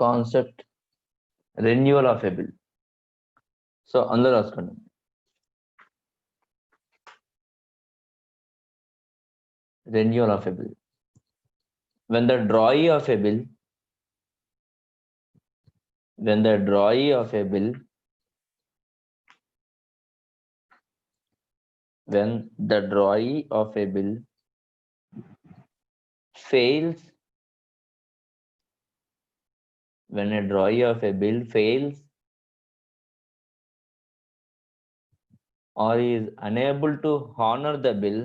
Concept renewal of a bill. So అందరూ రాసుకోండి. Renewal of a bill. When the drawee of a bill, when the drawee of a bill, when the drawee of a bill fails, when a drawee of a bill fails or is unable to honor the bill,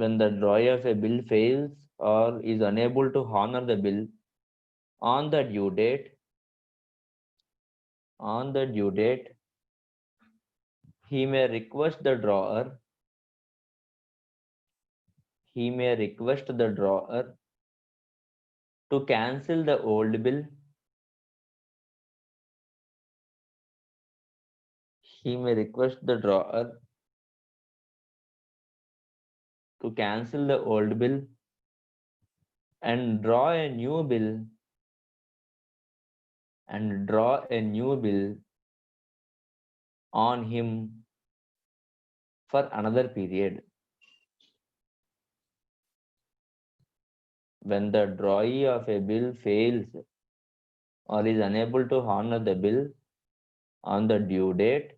when the drawee of a bill fails or is unable to honor the bill on the due date, he may request the drawer, to cancel the old bill. He may request the drawer to cancel the old bill and draw a new bill on him for another period. When the drawee of a bill fails or is unable to honor the bill on the due date,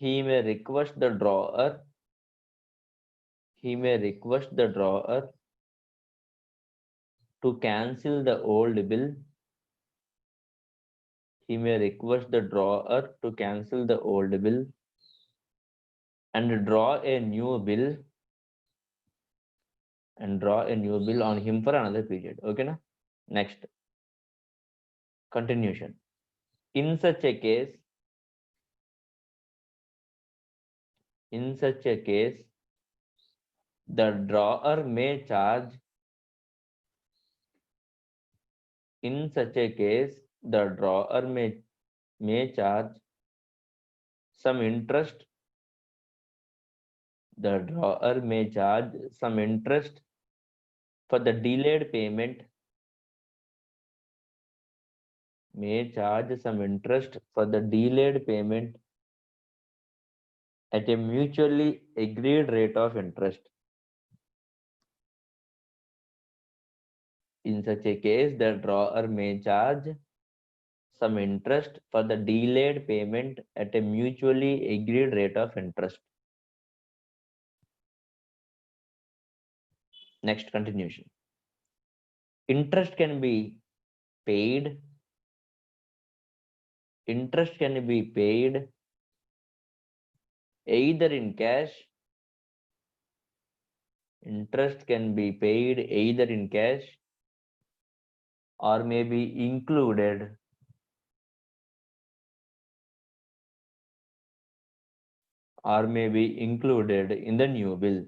he may request the drawer to cancel the old bill. He may request the drawer to cancel the old bill and draw a new bill on him for another period. Okay na? Next, continuation. In such a case, the drawer may charge some interest. The drawer may charge some interest for the delayed payment. At a mutually agreed rate of interest. In such a case, the drawer may charge some interest for the delayed payment at a mutually agreed rate of interest. Next, continuation. Interest can be paid either in cash. Or may be included in the new bill.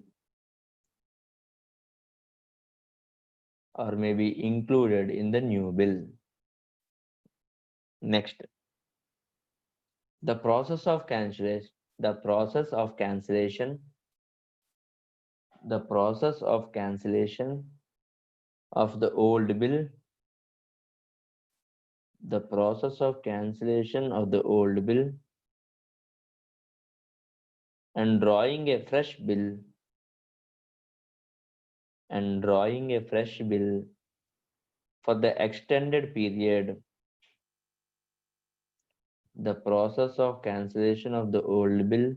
Next, the process of cancellation of the old bill. And drawing a fresh bill for the extended period. The process of cancellation of the old bill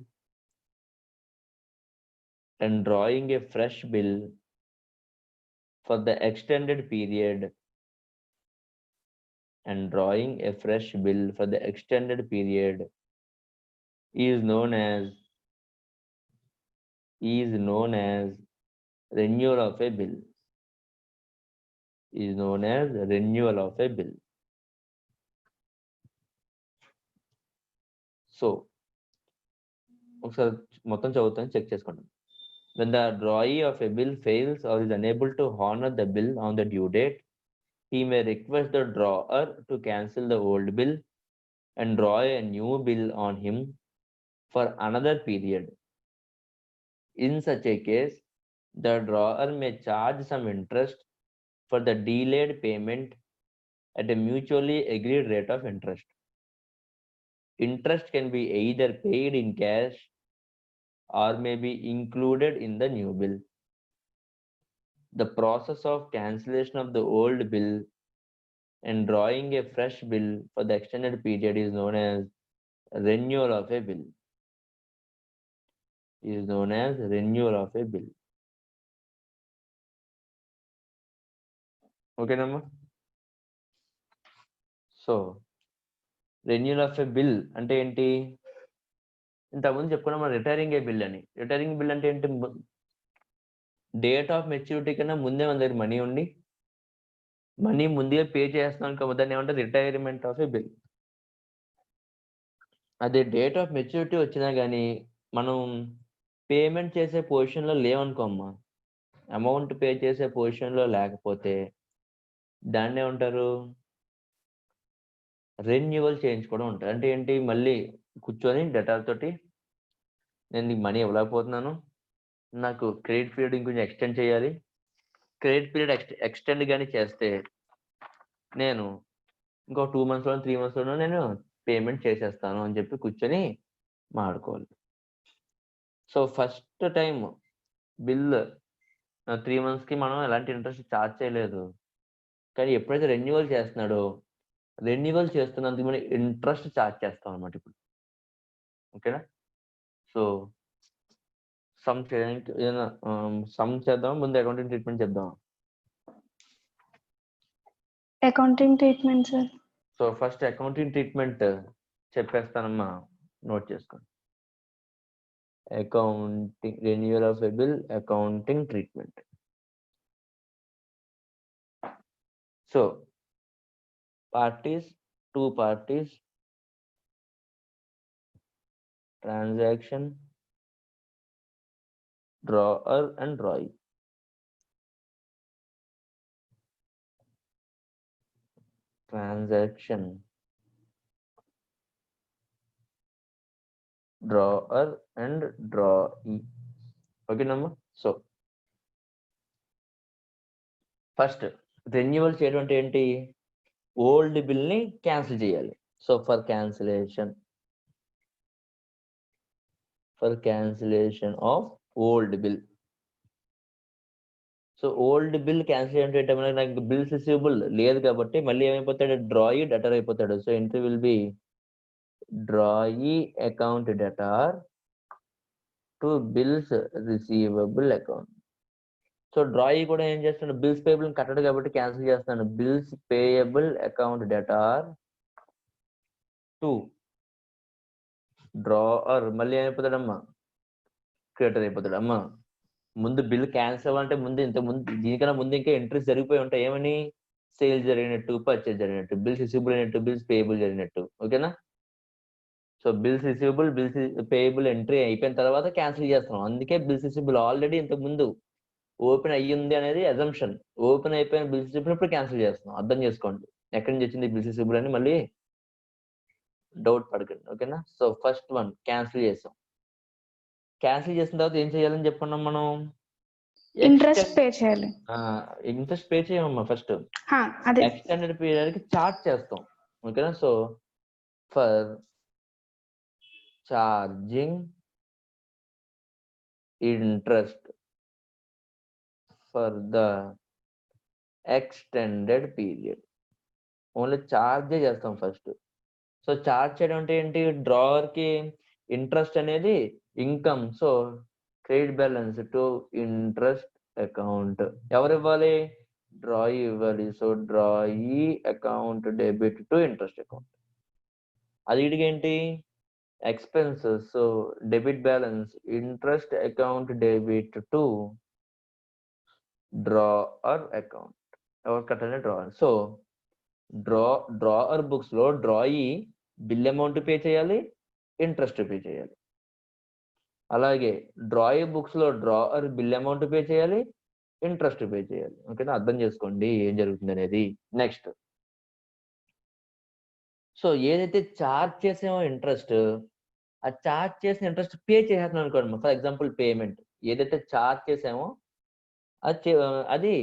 and drawing a fresh bill for the extended period is known as renewal of a bill. So, ఒకసారి మొత్తం చదువుతాను, check చేసుకోండి. When the drawee of a bill fails or is unable to honor the bill on the due date, he may request the drawer to cancel the old bill and draw a new bill on him for another period. In such a case, The drawer may charge some interest for the delayed payment at a mutually agreed rate of interest. Interest can be either paid in cash or may be included in the new bill. The process of cancellation of the old bill and drawing a fresh bill for the extended period is known as renewal of a bill. Is known as renewal of a bill. Okay, Nama? So, renewal of a bill అంటే ఏంటి? ఇంతకుముందు చెప్పుకున్నాం మనం retiring ఏ bill అని. Retiring bill అంటే ఏంటి? Date of maturity కన్నా ముందే మన దగ్గర మనీ ఉండి మనీ ముందుగా పే చేస్తున్నాం కాబట్టి దాన్ని ఏమంటే రిటైర్మెంట్ ఆఫ్ ఏ బిల్. అదే డేట్ ఆఫ్ మెచ్యూరిటీ వచ్చినా కానీ మనం పేమెంట్ చేసే పొజిషన్లో లేవనుకోమ్మా, అమౌంట్ పే చేసే పొజిషన్లో లేకపోతే దాన్ని ఏమంటారు? రెన్యువల్ చేయించుకోవడం ఉంటారు. అంటే ఏంటి? మళ్ళీ కూర్చొని డెటార్ తోటి నేను నీకు మనీ ఇవ్వలేకపోతున్నాను, నాకు క్రెడిట్ పీరియడ్ ఇంకొంచెం ఎక్స్టెండ్ చేయాలి, క్రెడిట్ పీరియడ్ ఎక్స్టెండ్ కానీ చేస్తే నేను ఇంకో 2 monthsలో 3 monthsలోనూ నేను పేమెంట్ చేసేస్తాను అని చెప్పి కూర్చొని మాట్లాడుకోవాలి. సో ఫస్ట్ టైం బిల్ 3 monthsకి మనం ఎలాంటి ఇంట్రెస్ట్ ఛార్జ్ చేయలేదు, కానీ ఎప్పుడైతే రెన్యువల్ చేస్తున్నాడో రెన్యువల్ చేస్తున్నందుకు మనం ఇంట్రెస్ట్ ఛార్జ్ చేస్తాం అనమాట ఇప్పుడు. ఓకేనా? సో సమ్ చేయడానికి ఏదైనా సమ్ చేద్దాం, ముందు అకౌంటింగ్ ట్రీట్మెంట్ చేద్దాం. Accounting treatment sir. So first accounting treatment చెప్పేస్తానమ్మా, నోట్ చేసుకోండి. Accounting renewal of a bill, accounting treatment. So parties, 2 parties, transaction, drawer and drawee. Transaction, drawer and drawee. Okay, number. So first renewal చేయడం అంటే ఏంటి? Old bill ని cancel చేయాలి. So for cancellation of old bill. So old bill cancel అంటే నాకు bills receivable లేదు కాబట్టి మళ్ళీ ఏమైపోతాడు? డ్రాయీ డెటర్ అయిపోతాడు. So entry will B drawee account debtor to bills receivable account. So drawee కూడా ఏం చేస్తున్నాడు? బిల్స్ పేయబుల్ కట్టడు కాబట్టి క్యాన్సిల్ చేస్తున్నాడు. Bills payable account debtor to drawer మళ్ళీ ఏమైపోతాడమ్మా? క్రియేటర్ అయిపోతాడు. అమ్మా ముందు బిల్ క్యాన్సిల్ అవ్వాలంటే దీనికన్నా ముందు ఇంకా ఎంట్రీస్ జరిగిపోయి ఉంటాయి. ఏమని? సేల్స్ జరిగినట్టు, పర్చేజ్ జరిగినట్టు, బిల్స్ రిసీవబుల్ అయినట్టు, బిల్స్ పేయబుల్ జరిగినట్టు. ఓకేనా? So bills receivable, bills payable entry అయిపోయిన తర్వాత క్యాన్సిల్ చేస్తున్నాం. అందుకే బిల్స్ రిసీవబుల్ ఆల్రెడీ ఇంతకు ముందు ఓపెన్ అయ్యింది అనేది అజంప్షన్. ఓపెన్ అయిపోయిన బిల్స్ రిసీవబుల్ ఇప్పుడు క్యాన్సిల్ చేస్తున్నాం. అర్థం చేసుకోండి ఎక్కడి నుంచి వచ్చింది బిల్స్ రిసీవబుల్ అని మళ్ళీ డౌట్ పడకండి. ఓకేనా? సో ఫస్ట్ వన్ క్యాన్సిల్ చేసాం. క్యాన్సిల్ చేసిన తర్వాత ఏం చేయాలని చెప్పుకున్నాం మనం? ఇంట్రెస్ట్ పే చేయాలి. ఇంట్రెస్ట్ పే చేయమమ్మా. ఫస్ట్ ఎక్స్టెండెడ్ పీరియడ్ కి చార్జ్ చేస్తాం. ఓకేనా? So for charging interest for the extended period only చార్జే చేస్తాం ఫస్ట్. సో చార్జ్ చేయడం అంటే ఏంటి? డ్రావర్ కి ఇంట్రెస్ట్ అనేది income. So credit balance to interest account ఎవరు ఇవ్వాలి? డ్రాయీ ఇవ్వాలి. So drawee account debit to interest account. అది ఇడిగేంటి? Expenses. So debit balance interest account debit to drawer account. ఎవరు కట్టాలి? డ్రావర్. సో డ్రావర్ బుక్స్ లో డ్రాయీ బిల్ అమౌంట్ పే చేయాలి, interest pay చేయాలి. అలాగే డ్రాయీ బుక్స్ లో డ్రావర్ బిల్ అమౌంట్ పే చేయాలి, ఇంట్రెస్ట్ పే చేయాలి. ఓకేనా? అర్థం చేసుకోండి ఏం జరుగుతుంది అనేది. నెక్స్ట్, సో ఏదైతే చార్జ్ చేసామో ఇంట్రెస్ట్, ఆ చార్జ్ చేసిన ఇంట్రెస్ట్ పే చేసేస్తున్నాం అనుకోండి. ఫర్ ఎగ్జాంపుల్ పేమెంట్ ఏదైతే చార్జ్ చేసామో అది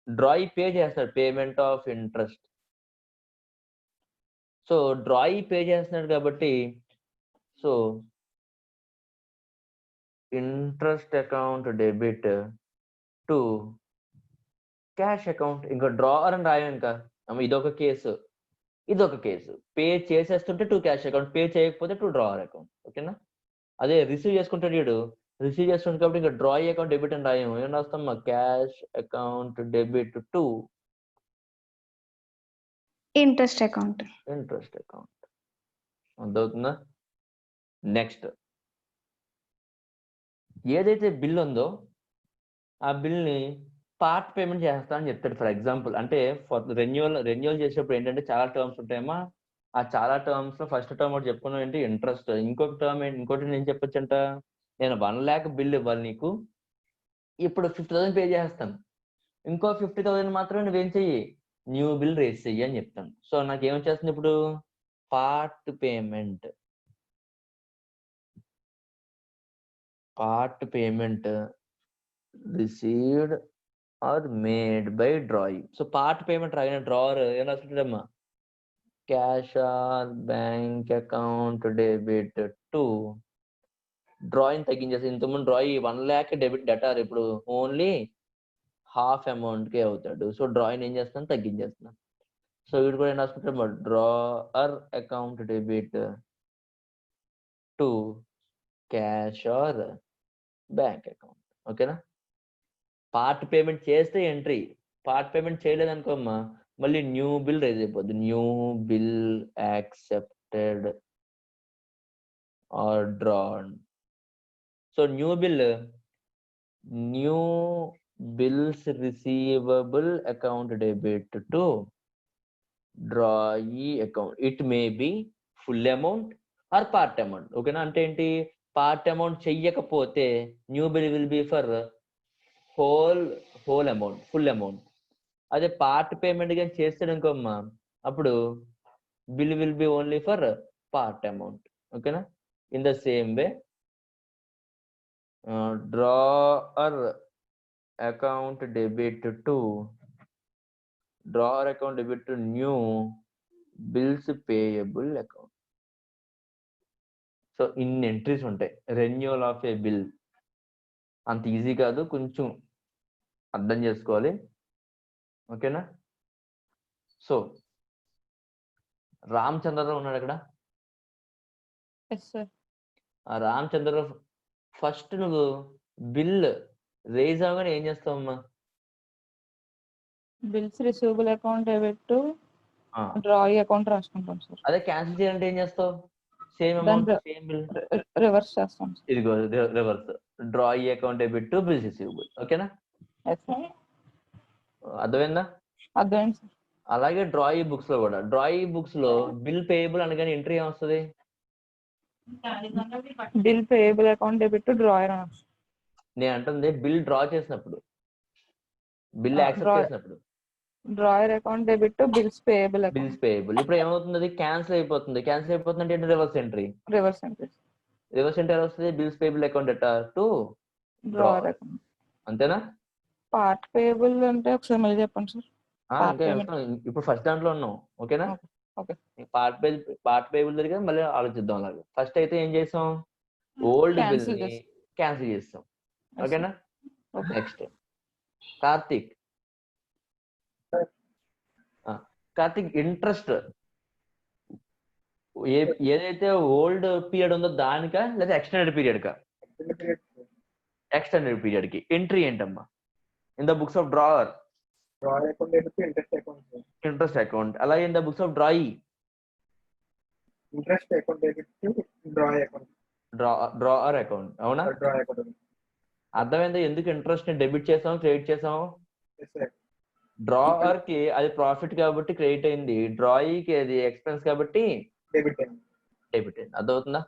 డ్రాయి పే చేస్తాడు payment of interest. So drawee pay చేస్తున్నాడు కాబట్టి so interest account debit to cash account. ఇంకా డ్రావర్ అని రాయం. ఇంకా ఇదొక కేసు, ఇదొక కేసు. పే చేసేస్తుంటే టు క్యాష్ అకౌంట్, పే చేయకపోతే టు డ్రావర్ అకౌంట్. ఓకేనా? అదే రిసీవ్ చేసుకుంటాడు వీడు, రిసీవ్ చేసుకుంటాడు కాబట్టి ఇంకా డ్రాయి అకౌంట్ డెబిట్ అని రాయం. ఏం రాస్తాం? Cash account debit to interest account. Interest account. అర్థమవుతుందా? నెక్స్ట్, ఏదైతే బిల్ ఉందో ఆ బిల్ని పార్ట్ పేమెంట్ చేస్తా అని చెప్తాడు. ఫర్ ఎగ్జాంపుల్ అంటే రెన్యువల్ చేసేటప్పుడు ఏంటంటే చాలా టర్మ్స్ ఉంటాయమ్మా. ఆ చాలా టర్మ్స్ లో ఫస్ట్ టర్మ్ ఒకటి చెప్పుకున్నాం ఏంటి? ఇంట్రెస్ట్. ఇంకొక టర్మ్ ఏంటి? ఇంకోటి నేను చెప్పొచ్చంట, నేను 1 lakh బిల్ ఇవ్వాలి నీకు, ఇప్పుడు 50,000 పే చేస్తాను, ఇంకో 50,000 మాత్రమే నువ్వేం చెయ్యి, న్యూ బిల్ రేస్ చెయ్యి అని చెప్తాను. సో నాకు ఏమొచ్చేస్తుంది ఇప్పుడు? Part payment. Part payment received or made by drawing. So part payment రాగిన డ్రావర్ ఏం రాసుకుంటాడమ్మా? Cash or bank account debit to drawing తగ్గించేసి. ఇంతకుముందు డ్రాయి 1 lakh డెబిట్ డెటార్, ఇప్పుడు ఓన్లీ హాఫ్ అమౌంట్కే అవుతాడు. సో డ్రాయింగ్ ఏం చేస్తాను? తగ్గించేస్తున్నాను. సో వీడు కూడా ఏం రాసుకుంటాడు? Drawer account debit to cash or bank account. ఓకేనా? పార్ట్ పేమెంట్ చేస్తే ఎంట్రీ, పార్ట్ పేమెంట్ చేయలేదనుకోమ్మా మళ్ళీ న్యూ బిల్ రైజ్ అయిపోద్ది. New bill accepted or drawn. So new bills receivable account debit to drawee account. It may be full amount or part amount. ఓకేనా? అంటే ఏంటి? Part amount చెయ్యకపోతే new bill will be for whole amount, full amount. అదే part payment కానీ చేస్తాడు ఇంకోమ్మా, అప్పుడు bill will be only for part amount. ఓకేనా? In the same way drawer account debit to new bills payable account. So ఇన్ని entries ఉంటాయి. Renewal of a bill అంత easy కాదు, కొంచెం అర్థం చేసుకోవాలి. ఓకేనా? సో రామచంద్రరావు ఉన్నాడు అక్కడ. ఆ రామచంద్రరావు ఫస్ట్ నువ్వు బిల్ రేజ్ అవగానే ఏం చేస్తావమ్మా? Bills receivable account debit to drawee account రాసుకుంటాం సార్. అదే క్యాన్సిల్ చేయాలంటే ఏం చేస్తావు? Same amount, same bill reverse చేస్తాం. ఇదిగో reverse, drawee account debit to bills receivable. ఓకేనా? అర్థమైందా? అర్థమైంది సార్. అలాగే డ్రాయి బుక్స్ లో కూడా, డ్రాయి బుక్స్ లో బిల్ పేయబుల్ అనగానే ఎంట్రీ ఏమొస్తుంది? Bill payable account debit to drawer. నేను అంటుంది బిల్ డ్రా చేసినప్పుడు, బిల్ యాక్సెప్ట్ చేసినప్పుడు drawer account debit to bills payable account. Bills payable. ఇప్పుడు ఏమవుతుంది? అది క్యాన్సిల్ అయిపోతుంది. క్యాన్సిల్ అయిపోతుంది అంటే reverse entry. Reverse entry. Reverse entry వస్తుంది bills payable account debtor to drawer account. అంతేనా? పార్ట్ పేయబుల్ అంటే ఒకసారి మళ్ళీ చెప్పండి సార్. ఇప్పుడు ఫస్ట్ దాంట్లో ఉన్నాం. ఓకేనా? ఓకే. పార్ట్ పేయబుల్ దగ్గర మళ్ళీ ఆలోచిద్దాం. అలాగే ఫస్ట్ అయితే ఏం చేసాం? ఓల్డ్ బిల్ ని క్యాన్సిల్ చేస్తాం. ఓకేనా? నెక్స్ట్ కార్తీక్ ఇంట్రెస్ట్ ఏదైతే ఓల్డ్ పీరియడ్ ఉందో దానికా లేదా ఎక్స్టెండెడ్ పీరియడ్ కా? ఎక్స్టెండెడ్ పీరియడ్ కి ఎంట్రీ ఏంటమ్మా? In the books of drawer interest account. అలాగే in the books of drawee interest account debit to drawer account. Drawer account. అవునా? అర్థమైందా ఎందుకు ఇంట్రెస్ట్ ని డెబిట్ చేసాం, క్రెడిట్ చేసాం? డ్రావర్ కి అది ప్రాఫిట్ కాబట్టి క్రెడిట్ అయింది, డ్రాయికి అది ఎక్స్పెన్స్ కాబట్టి డెబిట్ అయింది. అర్థమవుతుందా?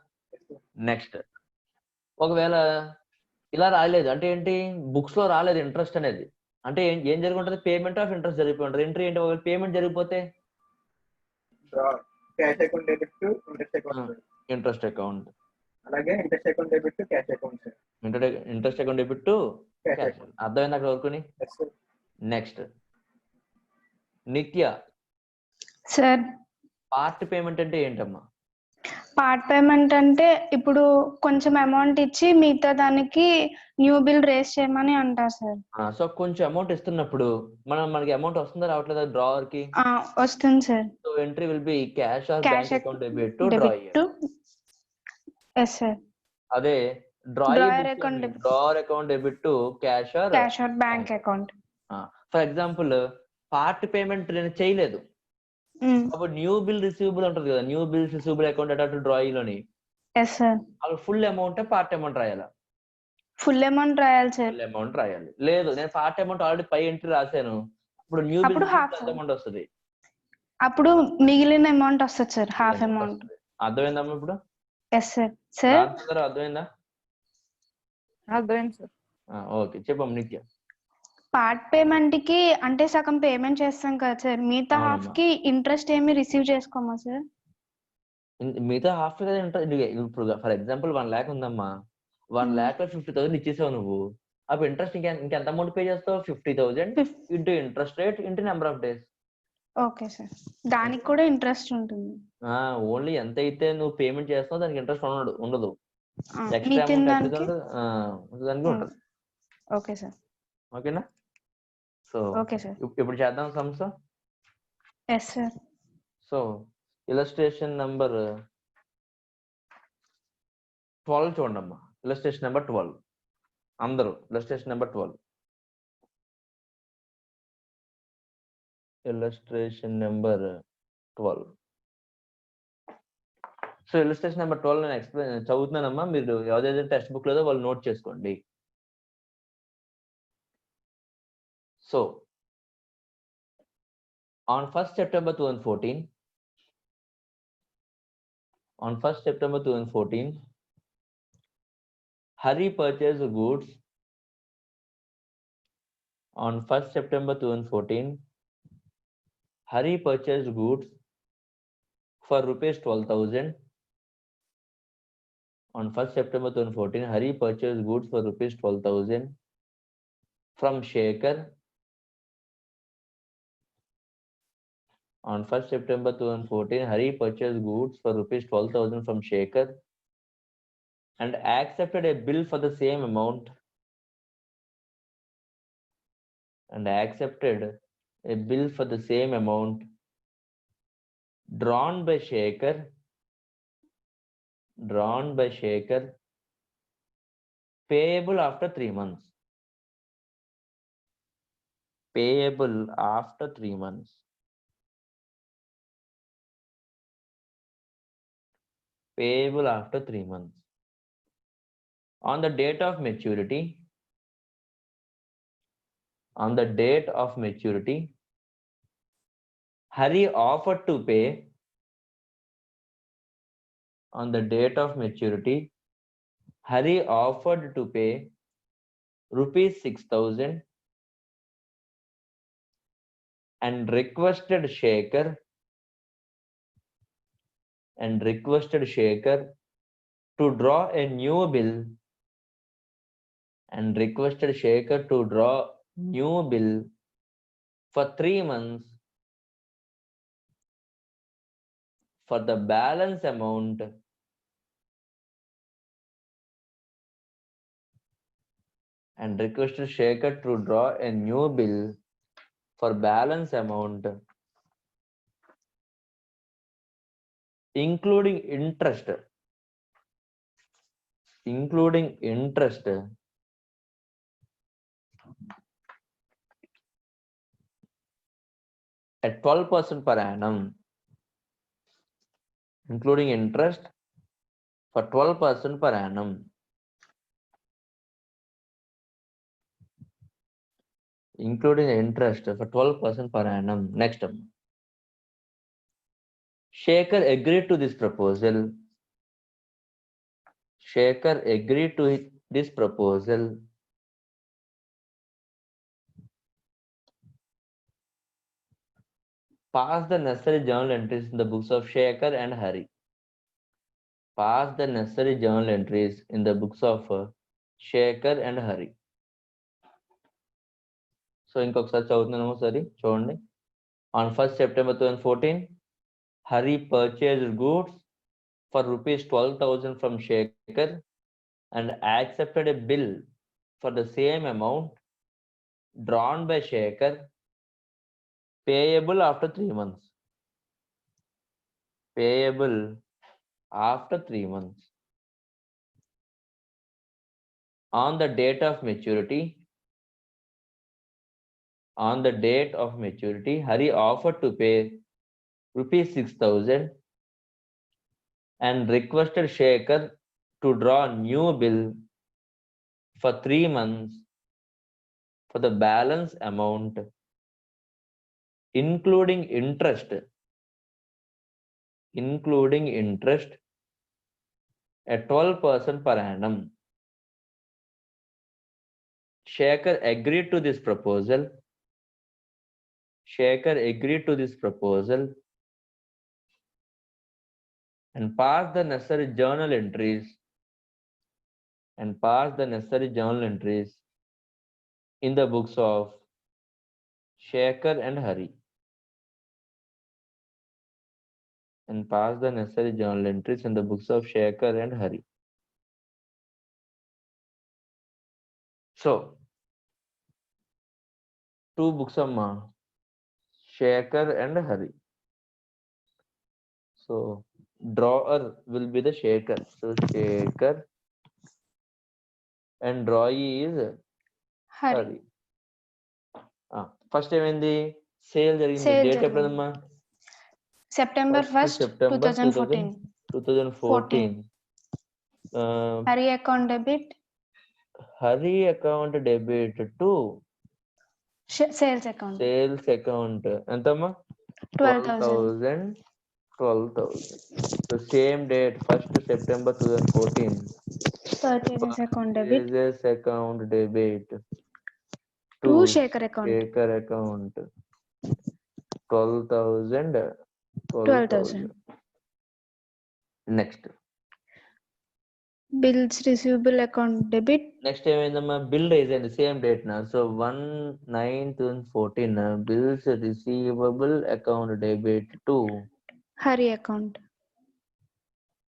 నెక్స్ట్, ఒకవేళ ఇలా రాలేదు అంటే ఏంటి? బుక్స్ లో రాలేదు ఇంట్రెస్ట్ అనేది అంటే ఏం జరుగుతుంది? పేమెంట్ ఆఫ్ ఇంట్రెస్ట్ జరిగిపోయి ఉంటుంది. ఎంట్రీ ఏంటి? ఒకవేళ పేమెంట్ జరిగిపోతే cash account debit to interest account. Interest account. అలాగే interest account debit to cash account. Interest account debit to cash. అర్థమైంది అక్కడ వరకుని? Yes, sir. Next Nitya, sir part payment అంటే ఏంటమ్మా? పార్ట్ పేమెంట్ అంటే ఇప్పుడు కొంచెం అమౌంట్ ఇచ్చి మిగతా దానికి న్యూ బిల్ రేస్ చేయమని అంటారు సార్. సో కొంచెం అమౌంట్ ఇస్తున్నప్పుడు మనకి అమౌంట్ వస్తుందా రావట్లేదా డ్రావర్ కి? వస్తుంది sir. So entry will be cash or bank account debit to debit to yes sir. అదే drawer account drawer account debit to cash or bank account. For example part payment నేను చేయలేదు, అప్పుడు new bill receivable ఉంటుంది కదా, new bill receivable account అటు drawing లోని yes sir. అప్పుడు full amount part amount రాయాలా? ఫుల్ అమౌంట్ రాయాలి సార్. ఫుల్ అమౌంట్ రాయాలి. లేదు నేను పార్ట్ అమౌంట్ ఆల్రెడీ పై ఎంట్రీ రాశాను, ఇప్పుడు న్యూ బిల్ అమౌంట్ వస్తుంది, అప్పుడు మిగిలిన అమౌంట్ వస్తుంది సార్, హాఫ్ అమౌంట్. అర్థమైందమ్మా ఇప్పుడు? Yes sir. సార్ అర్థమైందా? అర్థమైంది సార్. ఓకే చెప్పమ్మా నిత్య. పార్ట్ పేమెంట్ కి అంటే సగం పేమెంట్ చేస్తాం కదా సార్, మిగతా హాఫ్ కి ఇంట్రెస్ట్ ఏమి రిసీవ్ చేసుకోమా సార్? మిగతా హాఫ్ ఇప్పుడు ఫర్ ఎగ్జాంపుల్ 1 lakh ఉందమ్మా, 1 lakh లో 50,000 ఇచ్చేసావు నువ్వు, అప్పుడు ఇంట్రెస్ట్ ఇంకెంత అమౌంట్ పే చేస్తావు? 50,000 into interest rate into number of days. Okay sir. దానికి కూడా ఇంట్రెస్ట్ ఉంటుంది. ఓన్లీ ఎంత అయితే నువ్వు పేమెంట్ చేస్తావు దానికి ఇంట్రెస్ట్ ఉండదు. ఉంటుంది. Okay sir. ఓకేనా? So okay sir. ఇప్పుడు చేద్దాం sums. Yes sir. So illustration number 12 చూడండమ్మా. ఇలస్ట్రేషన్ నెంబర్ 12 అందరూ illustration number 12. Illustration number 12. So illustration number 12 నేను ఎక్స్ప్లెయిన్ చదువుతున్నానమ్మా, మీరు ఏదైతే టెక్స్ట్ బుక్ లేదో వాళ్ళు నోట్ చేసుకోండి. So on 1st September 2014, Hari purchased goods. On 1st September 2014, Hari purchased goods for rupees 12,000. On 1st September 2014, Hari purchased goods for rupees 12,000 from Shekhar. On 1st September 2014, Hari purchased goods for rupees 12,000 from Shekhar and accepted a bill for the same amount. Drawn by Shekhar payable after 3 months. Payable after 3 months. Payable after 3 months. On the date of maturity, Hari offered to pay. On the date of maturity, Hari offered to pay rupees 6,000 and requested Shekhar to draw a new bill for 3 months for the balance amount including interest at 12% per annum, including interest for 12% per annum. Next up, Shekhar agreed to this proposal. Pass the necessary journal entries in the books of Shekhar and Hari. Shekhar and Hari. So ఇంకొకసారి చదువుతున్నాము సరే చూడండి. On 1st September 2014, Hari purchased goods for rupees 12,000 from Shekhar and accepted a bill for the same amount drawn by Shekhar, payable after 3 months. Payable after 3 months. On the date of maturity, Hari offered to pay rupees 6,000 and requested Shekhar to draw a new bill for 3 months for the balance amount, including interest at 12% per annum. Shekhar agreed to this proposal and passed the necessary journal entries in the books of Shekhar and Hari. So, 2 books amma, Shekhar and Hari. So, drawer will be the Shekhar. So, Shekhar and drawee is Hari. Hari. First ఏమైంది sale జరిగింది. Sale date జరిగింది. ఎప్పుడమ్మా? September 1st, September 2014. 2014. Hari account debit, Hari account debit to sales account. ఎంతమ్మా? 12,000. 12,000. So same date, 1st September 2014. Purchases account debit Purchases account debit to Shekhar account. 12,000. 12,000. Next. Bills receivable account debit. Next ఏమైందమ్మా? Bill rise అయింది same date నా. So 1/9/2014 bills receivable account debit to Hari account.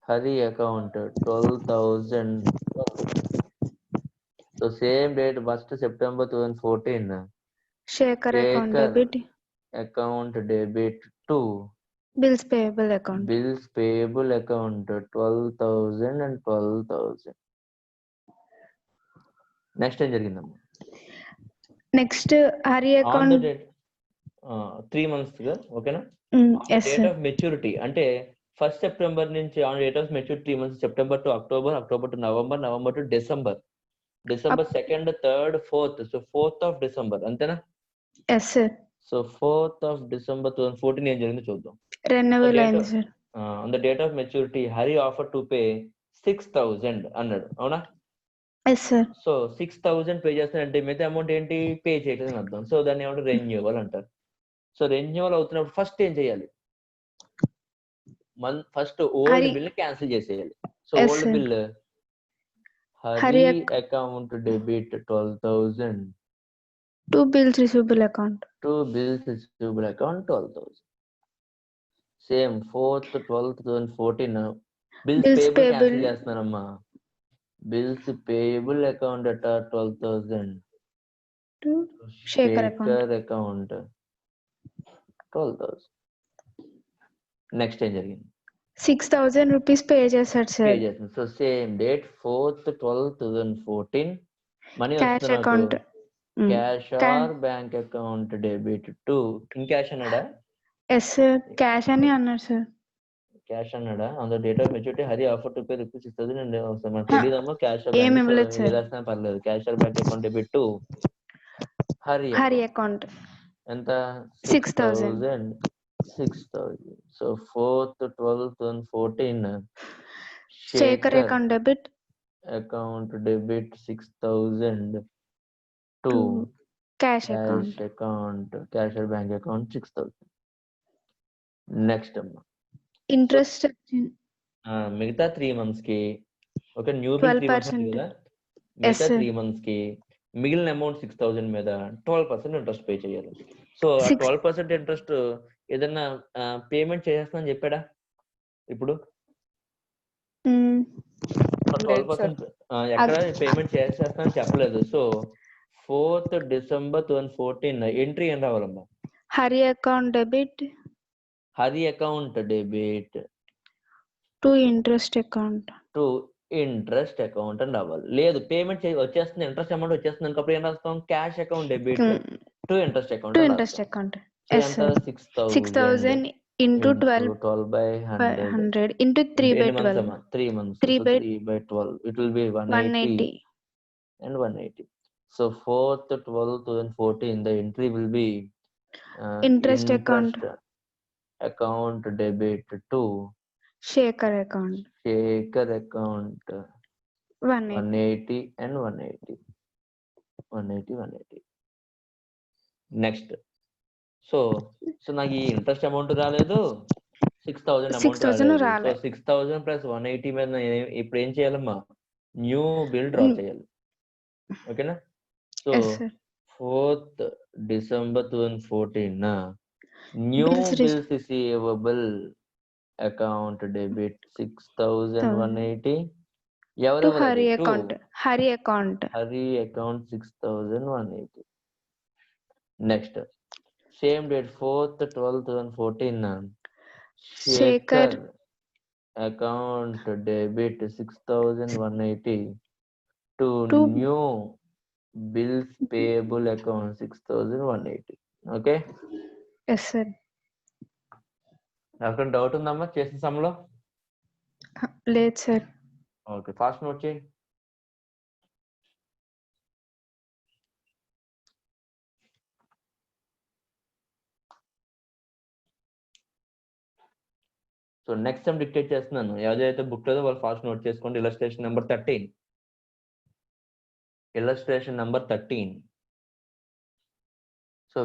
12,000. So same date, 1st September 2014 Shekhar account debit. Account debit to Bills payable account. 12,000 and 12,000. Next ఏం జరిగిందమ్మా? Next Hari on the account. Date 3 months గా ఓకేనా? Yes date sir. Of maturity అంటే 1st September నుంచి on date of maturity 3 months, September to October, October to November, November to December, December 2nd, 3rd, 4th. So 4th of December అంతేనా? Yes sir. So 4th of December 2014 ఏం జరిగిందో చూద్దాం. Renewal అయింది sir. On the date of maturity, Hari offered to pay 6,000 అన్నాడు, అవునా? Yes sir. So 6,000 pay చేస్తానంటే మిగతా amount ఏంటి? పే చేయలేదు అని అర్థం. సో దాన్ని ఏమంటారు? రెన్యూవల్ అంటారు. సో రెన్యూవల్ అవుతున్నప్పుడు ఫస్ట్ ఏం చేయాలి? ఫస్ట్ ఓల్డ్ బిల్ క్యాన్సిల్ చేసేయాలి. So old bill Hari account debit 12,000 to bills receivable account. 12,000. Same 4th 12th 2014 bills Bills payable payable. cancel చేస్తున్నానమ్మా. Bills payable account at 12,000 To Shekhar account. account 12,000. Next ఏం జరిగింది? 6,000 rupees pay చేశాడు pay sir. చేస్తుంది. So same date 4th 12th 2014 money Cash వస్తుంది account. నాకు. Cash or bank account debit to in cash అన్నాడా? Yes sir. Cash అని అన్నారు sir. Cash అన్నాడా? On the date of maturity Hari offer to pay rupees 6,000 and మనకు తెలియదమ్మా cash ఏం ఇవ్వలేదు sir. ఏదాల్సిన పర్లేదు. Cash or bank account debit to Hari account. ఎంత? 6,000. 6,000. So 4th 12th 2014 Shekhar account debit account debit 6,000 to cash account. cash or bank account 6,000. Next అమ్మా Interest మిగతా 3 months కి ఒక న్యూ బిల్ 3 months 12%. కదా. మిగతా sir. 3 months కి మిగిలిన అమౌంట్ 6,000 మీద 12% ఇంట్రెస్ట్ పే చేయాలి. సో ఆ Six- 12% ఇంట్రెస్ట్ ఏదన్నా పేమెంట్ చేసేస్తానని చెప్పాడా ఇప్పుడు? Mm, 12% ఎక్కడ పేమెంట్ చేసేస్తానని చెప్పలేదు. సో 4th December 2014 ఎంట్రీ ఏం రావాలమ్మా? Hari account debit Hari account debit to interest account. To interest account అని రావాలి. లేదు పేమెంట్ వచ్చేస్తుంది, ఇంట్రెస్ట్ అమౌంట్ వచ్చేస్తుంది అనుకప్పుడు ఏం రాస్తాం? Cash account debit to interest account To అని interest రాస్తాం. account. సో Yes, ఎంత? sir. 6,000 into 12 by 100 100 into 3 by ఎన్ని months 12. అమ్మా? 3 months. 3 So by 3 by 12 it will be 180 180. and 180. So 4th 12 2014 the entry will be Interest account. account debit to Shaker account. Shaker account 180. 180 and 180. 180. Next so నాకు ఈ interest amount రాలేదు, 6,000 amount 6,000 రాలేదు. So రాలే. 6,000 plus 180 మీద ఇప్పుడు ఏం చేయాలమ్మా? New bill draw చేయాలి. ఓకేనా? So Yes, sir. 4th December 2014 new Bills bills receivable account debit 6,180. to ఎవరెవరు? Hari account. Hari account. Hari account 6,180. Next same date 4th 12 2014 Shaker Shekhar account debit 6,180 to to new bills payable account 6,180. Okay, yes, sir. ఎవరికైనా doubt ఉందమ్మా చేసిన సమలో? లేదు sir. Okay, fast note చేయండి. So next time dictate చేస్తున్నాను, ఏదైతే book లేదో వాళ్ళు ఫాస్ట్ నోట్ చేసుకోండి. Illustration number 13. Illustration number 13. So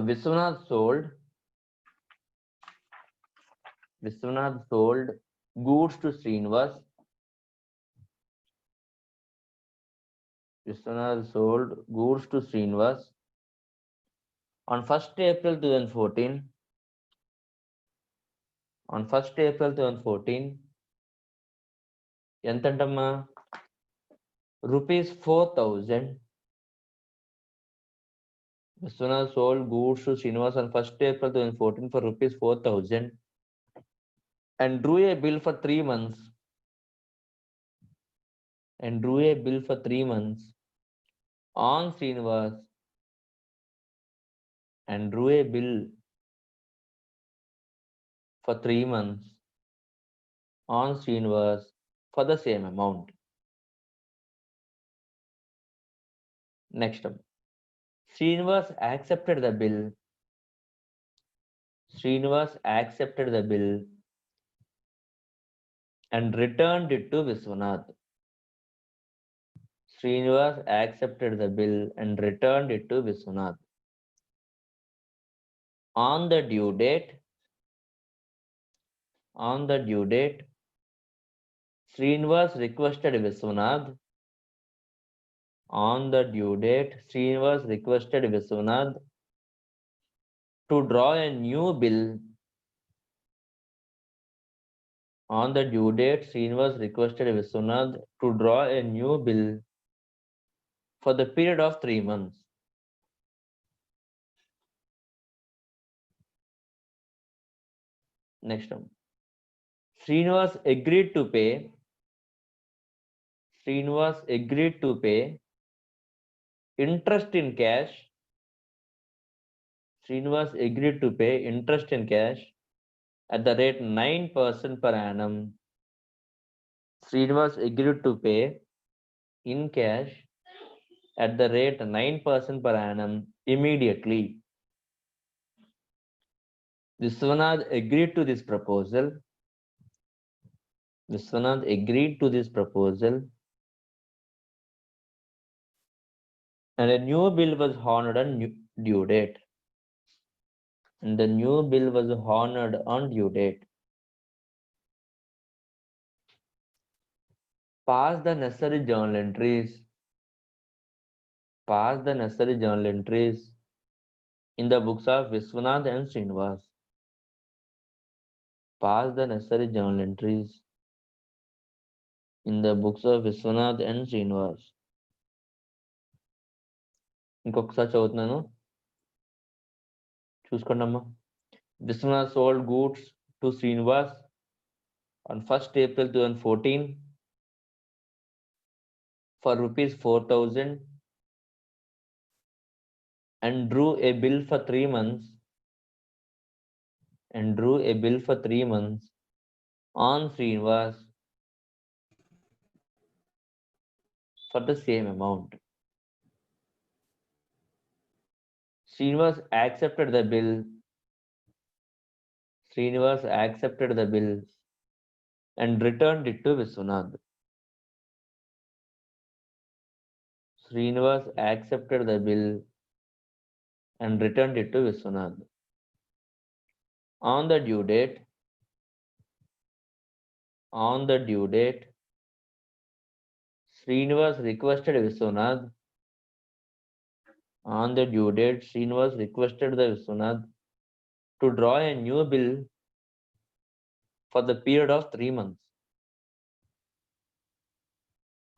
Viswanath sold goods to Srinivas. Viswanath sold goods to Srinivas on 1st April 2014. On 1st April 2014 ఎంతంటమ్మా? ₹4,000. Viswanath sold goods to Srinivas on 1st April 2014 for ₹4,000 and drew a bill for 3 months. On Srinivas and drew a bill for 3 months on Srinivas for the same amount. Next up, Srinivas accepted the bill. And returned it to Viswanath. Srinivas accepted the bill and returned it to Viswanath. On the due date, Srinivas requested Viswanath. On the due date, Srinivas requested Viswanath to draw a new bill. On the due date, Srinivas requested Viswanath to draw a new bill for the period of 3 months. Next one. Srinivas agreed to pay interest in cash. Srinivas agreed to pay interest in cash at the rate 9% per annum. Srinivas agreed to pay in cash at the rate 9% per annum immediately. Viswanath agreed to this proposal. And a new bill was honored on due date. Pass the necessary journal entries Pass the necessary journal entries in the books of Viswanath and Srinivas. Pass the necessary journal entries in the books of Viswanath and Srinivas. ఇంకొకసారి చదువుతున్నాను, చూసుకోండి అమ్మా. Viswanath sold goods to Srinivas on 1st April 2014 for rupees 4,000 and drew a bill for 3 months on Srinivas for the same amount. Srinivas accepted the bill and returned it to Viswanath. Srinivas accepted the bill and returned it to Viswanath. On the due date, Srinivas requested Viswanath. On the due date, Srinivas requested the Viswanath to draw a new bill for the period of 3 months.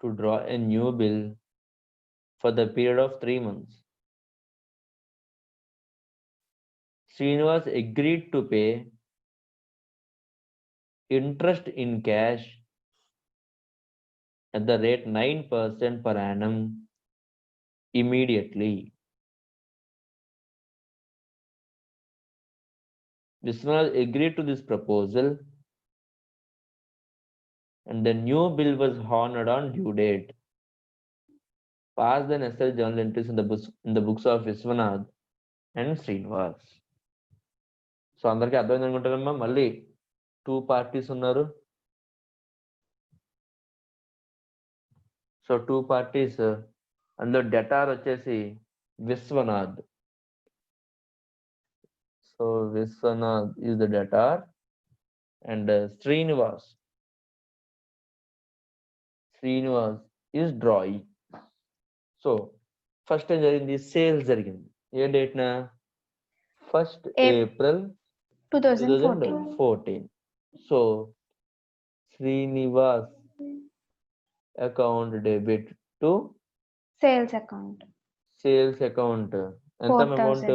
To draw a new bill for the period of 3 months. Srinivas agreed to pay interest in cash at the rate 9% per annum immediately. Viswanath agreed to this proposal and the new bill was honored on due date. Pass the necessary journal entries in the books of Viswanath and Srinivas. So అందరికీ అర్థమైంది అనుకుంటారమ్మా. మళ్ళీ 2 parties ఉన్నారు. So 2 parties, అందులో debtor వచ్చేసి Vishwanath. So Vishwanath is the debtor and Srinivas is drawee. So first ఏం జరిగింది, sales జరిగింది. ఏ డేట్న? 1st April 2014. So Srinivas account debit to sales account ఎంత అమౌంట్?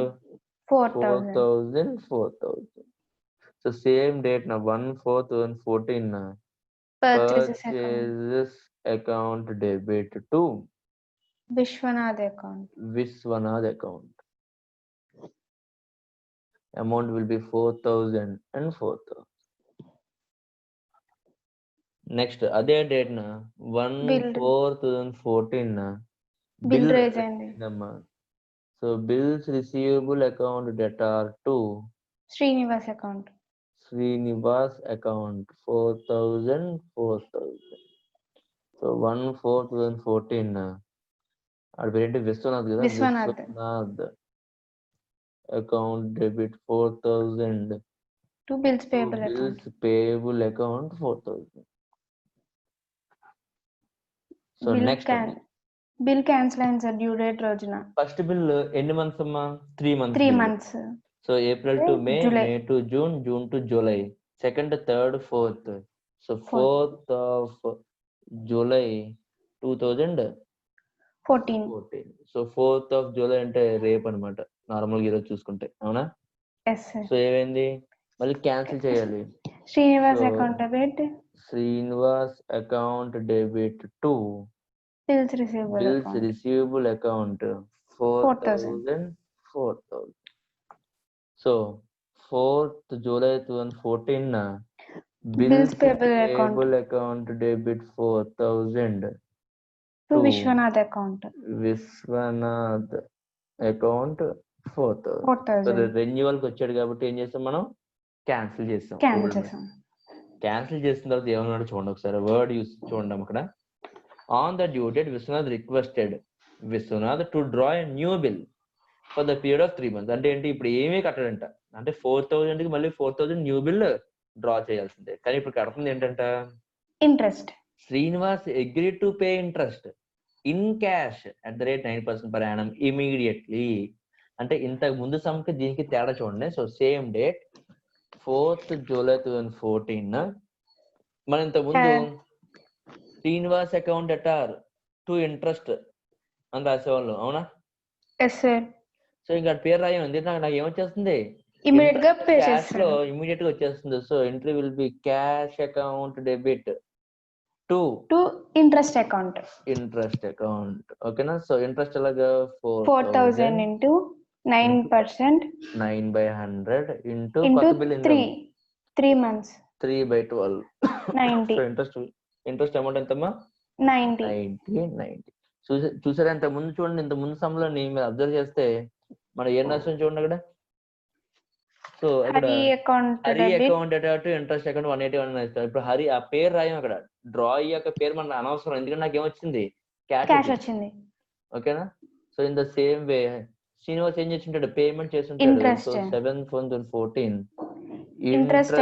4,000. సో సేమ్ డేట్ నా 1/4/2014 purchases account debit to Vishwanath account. Amount will be 4,000 and 4,000. Next అదే date నా 1/4/2014 bill raise అయింది. So bills receivable account debtor to Srinivas account 4,000. So 1/4/2014 ఆడ పేరేంటి? విశ్వనాథ్ కదా. Vishwanath account debit 4,000 to bills payable account 4,000. So next bill cancel అయింది sir due date రోజున. First bill ఎన్ని months అమ్మా? 3 months. So April to May, May to June, June to July, 2nd, 3rd, 4th. So 4th of July 2014. So 4th of July అంటే రేపు అనమాట, నార్మల్గా ఈరోజు చూసుకుంటే. అవునా? సో ఏమైంది, మళ్ళీ క్యాన్సిల్ చేయాలి. Srinivas account debit to bills receivable account 4,000. So 4th July 2014 bills payable account debit 4,000 to Vishwanath account 4,000. రెన్యువల్కి వచ్చాడు కాబట్టి ఏం చేస్తాం మనం? క్యాన్సిల్ చేస్తాం. క్యాన్సిల్ చేసిన తర్వాత ఏమన్నాడు చూడండి ఒకసారి, వర్డ్ యూస్ చూడండి అక్కడ. On the due date Vishwanath requested to draw a new bill for the period of 3 months. అంటే ఏంటి, ఇప్పుడు ఏమీ కట్టడంట. అంటే 4,000 కి మళ్ళీ 4,000 న్యూ బిల్ డ్రా చేయాల్సిందే. కానీ ఇప్పుడు కడుతుంది ఏంటంట? Interest. Srinivas agree to pay interest. In cash at the rate 9% per annum immediately. అంటే ఇంతకు ముందు సమ్కి దీనికి తేడా చూడండి. So same date 4th July 2014 మన ఇంతకు ముందు శ్రీనివాస్ అకౌంట్ అటార్ టు ఇంట్రెస్ట్ అని రాసేవాళ్ళు, అవునా? సో ఇంకా పేరు రాయం, ఎందుకంటే నాకు ఏమొచ్చేస్తుంది, ఇమీడియట్ గా పే క్యాష్ లో ఇమీడియట్ గా వచ్చేస్తుంది. So entry will be cash account debit to interest account. ఓకేనా? సో ఇంట్రెస్ట్ ఎలాగా 4,000 into 9% 9/100 into into bill 3 months 3/12 90. So interest amount ఎంతమ్మా? 90. చూసారా ఇంత ముందు చూడండి, ఇంత ముందు సమయంలో మీరు అబ్జర్వ్ చేస్తే మనం ఏం రాస్తాం చూడండి అక్కడ. సో అక్కడ హరి అకౌంట్ అటు ఇంట్రెస్ట్ అకౌంట్ 181 ఇస్తాం. ఇప్పుడు హరి ఆ పేరు రాయం అక్కడ, డ్రా యొక్క పేరు మన అనవసరం, ఎందుకంటే నాకు ఏమొచ్చింది, క్యాష్ వచ్చింది. ఓకేనా? సో ఇన్ ద సేమ్ వే శ్రీనివాస్ ఏం చేస్తుంటాడు, పేమెంట్ చేస్తుంటాడు. So 7/14 interest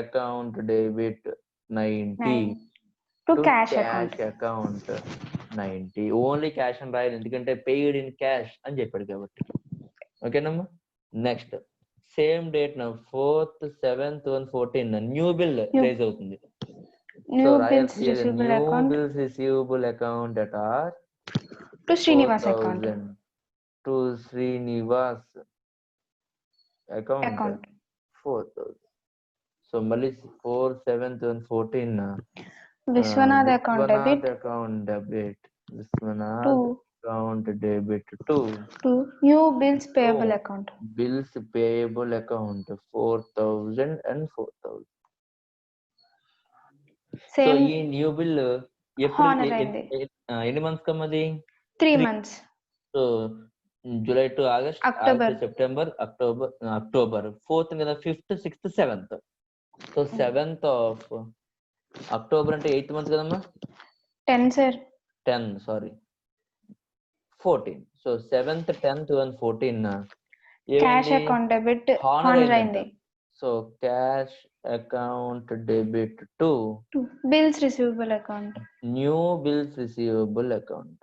account debit 90 to cash account 90. Only cash అని రాయాలి, ఎందుకంటే పెయిడ్ ఇన్ క్యాష్ అని చెప్పాడు కాబట్టి. ఓకేనమ్మా? Next same date 4th 7th 2014 new bill raise అవుతుంది. సో రాయల్ bills receivable account at or to Srinivas account to Srinivas account 4,000. So మళ్ళీ 4/7/2014 Viswanath account debit Viswanath account debit to new bills payable account 4,000 and 4,000. So ఈ new bill ఎన్ని months కమ్మది? 3 months. So July to August, September, October 4th కదా, 5th 6th 7th. So 7th of October అంటే 8th month కదమ్మా? 10 sorry 14. So 7th 10th 2014 cash account debit honour అయింది. So cash account debit to bills receivable account new bills receivable account.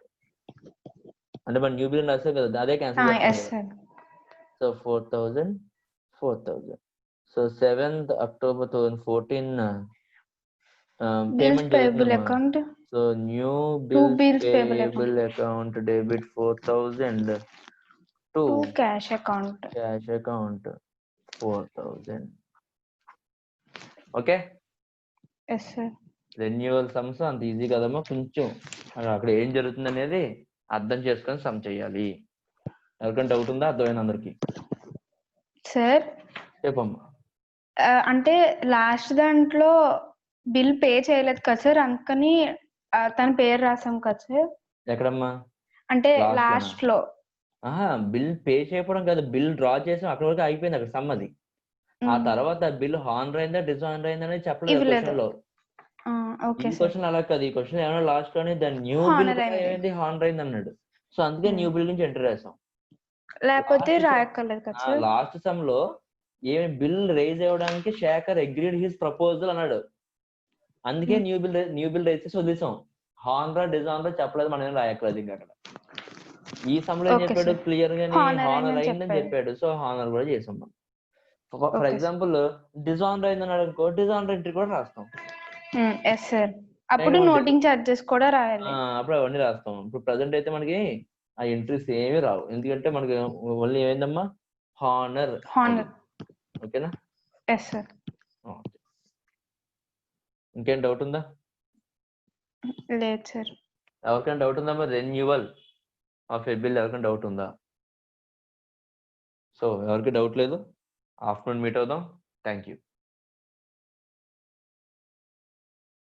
అంటే మన new bill రాసే కదా, అదే cancel చేస్తాం. So 4,000. So 7th October 2014 payment payable account. So new bills payable account debit 4,000 to cash account 4,000. Okay? Renewal sums అంత easy కదమ్మా, కొంచెం అక్కడ ఏం జరుగుతుంది అనేది అర్థం చేసుకొని సమ్ చేయాలి. ఎవరికైనా డౌట్ ఉందా? అర్థమైంది అందరికి? సార్ చెప్పమ్మా. అంటే లాస్ట్ దాంట్లో బిల్ పే చేయలేదు కదా సార్, అందుకని తన పేరు రాసాం కదా సార్. ఎక్కడమ్మా? అంటే లాస్ట్ లో బిల్ పే చేయడం కాదు, బిల్ డ్రా చేసాం, అక్కడ వరకు అయిపోయింది అక్కడ సమ్. అది ఆ తర్వాత బిల్ హానర్ అయిందా డిజానర్ అయిందా అనేది చెప్పలేదు క్వశ్చన్ లో. ఈ క్వశ్చన్ అలా కాదు, ఈ క్వశ్చన్ ఏమన్నా లాస్ట్ లోనే దాని న్యూ బిల్ ఏమైంది, హానర్ అయింది అన్నాడు. సో అందుకే న్యూ బిల్ నుంచి ఎంటర్ చేసాం, లేకపోతే రాయక్కర్లేదు కదా సార్. లాస్ట్ సమ్ లో ఏమి బిల్ రైజ్ అవ్వడానికి శేఖర్ అగ్రీడ్ హిస్ ప్రపోజల్ అన్నాడు, అందుకే న్యూ బిల్ రైజ్ చేసి వదిలేసాం. హానర్ డిజానర్ చెప్పలేదు, మనం ఏం రాయక్కర్లేదు ఇంకా అక్కడ. ఈ సమ్ లో ఏం చెప్పాడు, క్లియర్ గా హానర్ అయిందని చెప్పాడు. సో హానర్ కూడా చేసాం మనం. ఫర్ ఎగ్జాంపుల్ డిజానర్ అయిందని అనుకో, డిజానర్ ఎంట్రీ కూడా రాస్తాం. అప్పుడు నోటింగ్ చార్జెస్ కూడా రాయాలి, అప్పుడు అవన్నీ రాస్తాం. ఇప్పుడు ప్రెసెంట్ అయితే మనకి ఆ ఎంట్రీస్ ఏమీ రావు, ఎందుకంటే మనకి ఓన్లీ ఏమైందమ్మా, హానర్. ఓకేనా? ఇంకేం డౌట్ ఉందా? లేదు సార్. ఎవరికైనా డౌట్ ఉందా? మరి రెన్యూవల్ ఆఫ్ ఏ బిల్ ఎవరికైనా డౌట్ ఉందా? సో ఎవరికి డౌట్ లేదు, ఆఫ్టర్నూన్ మీట్ అవుదాం. Thank you.